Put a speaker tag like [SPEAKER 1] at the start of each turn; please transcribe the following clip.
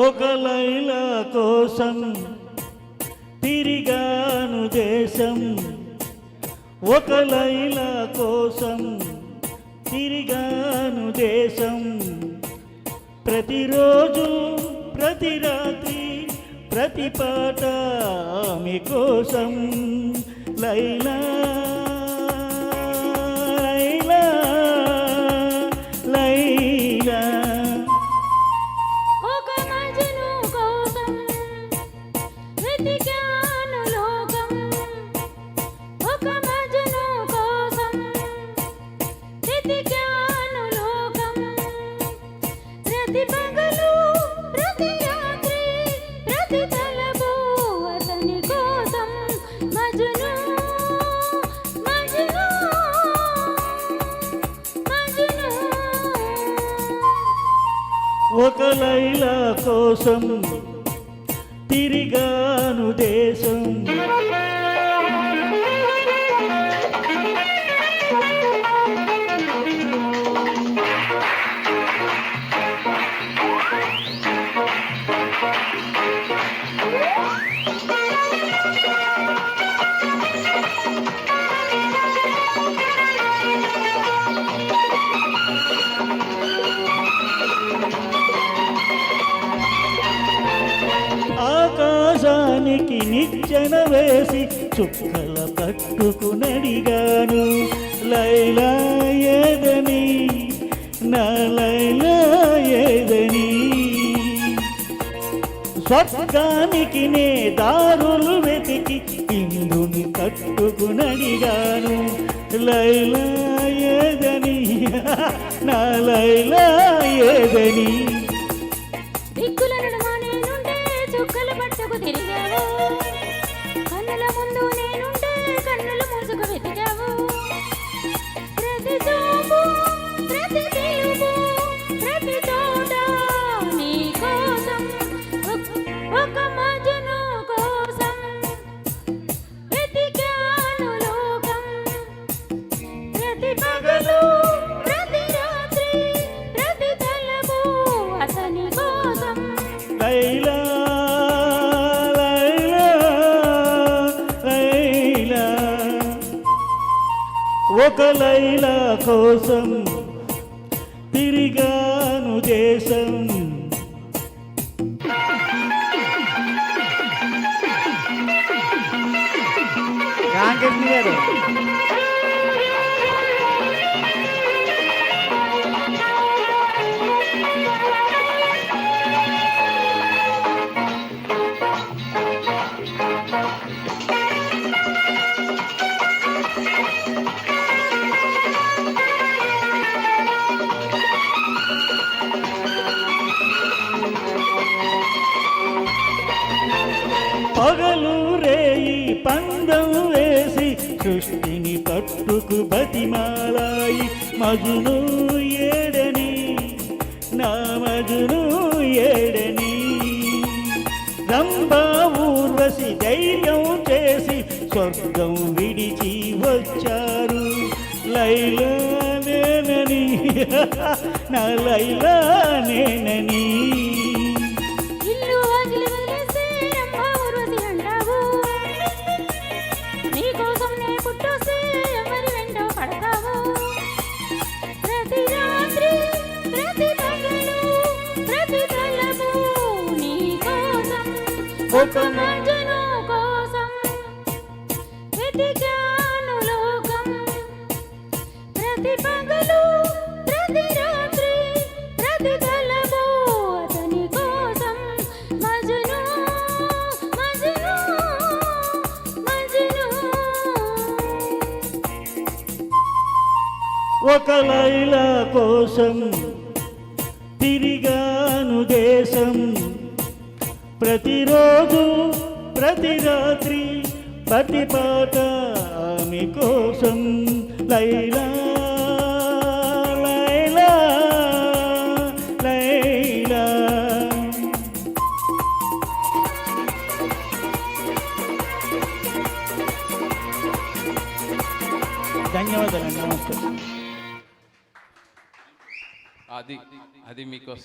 [SPEAKER 1] ఒక లైలా కోసం తిరిగాను దేశం, ఒక లైలా కోసం తిరిగాను దేశం. ప్రతిరోజు ప్రతి రాత్రి ప్రతి పాట ఆమె కోసం. లైలా లైలా లైలా.
[SPEAKER 2] ఒక మజ్ను కోసం వెతికాను లోకం, ఒక మజ్ను కోసం వెతికాను లోకం. ప్రతి పగలు ప్రతి రాత్రి ప్రతి తలపు అతని కోసం. మజ్ను మజ్ను మజ్ను.
[SPEAKER 1] ఒక లైలా కోసం తిరిగాను దేశం. ఆకాశానికి నిచ్చెన వేసి చుక్కల పట్టుకునడిగాను. లైలా ఏదని, నా లైలా ఏదని. స్వర్గానికి నే దారులు వెతికి ఇందుని కట్టుకునడిగాను. లైలా ఏదని, నా లైలా ఏదని.
[SPEAKER 2] దిక్కుల నడుమ నేనుంటే చుక్కలు పట్టుకు తిరిగావు, కన్నుల ముందు నేనుంటే కన్నులు మూసుకు వెతికావు. ప్రతి చూపు ప్రతి పిలుపు ప్రతి చోట నీ కోసం. ఒక మజ్ను కోసం వెతికాను లోకం, ప్రతి పగలు ప్రతి రాత్రి ప్రతి తలపు అతని కోసం.
[SPEAKER 1] లైలా లైలా లైలా. ఒక లైలా కోసం తిరిగాను దేశం. రాంకృష్ణ గారు పగలు రేయి పందం వేసి సృష్టిని పట్టుకు బతిమాలాయి. మజ్ను ఏడని, నా మజ్ను ఏడని. రంభా ఊర్వశి ధైర్యం చేసి స్వర్గం విడిచి వచ్చారు. లైలా నేనని, నా లైలా నేనని.
[SPEAKER 2] ఇల్లు వాకిలి వదిలేసి రంభా ఊర్వశి అంటావు, నీకోసం నే పుట్టేసి ఎవరి వెంటో పడతావు. ప్రతి రాత్రి ప్రతి పగలు ప్రతి తలపు నీ కోసం. ఒక మజ్ను కోసం వెతికాను లోకం, ప్రతి పగలు ప్రతి రాత్రి ప్రతి తలపు అతని కోసం. మజ్ను మజ్ను మజ్ను.
[SPEAKER 1] ఒక లైలా కోసం తిరిగాను దేశం. ప్రతిరోజు ప్రతి రాత్రి ప్రతి పాట ఆమె కోసం. లైలా లైలా లైలా. ధన్యవాదాలు. నమస్తే.
[SPEAKER 3] అది మీకోసం.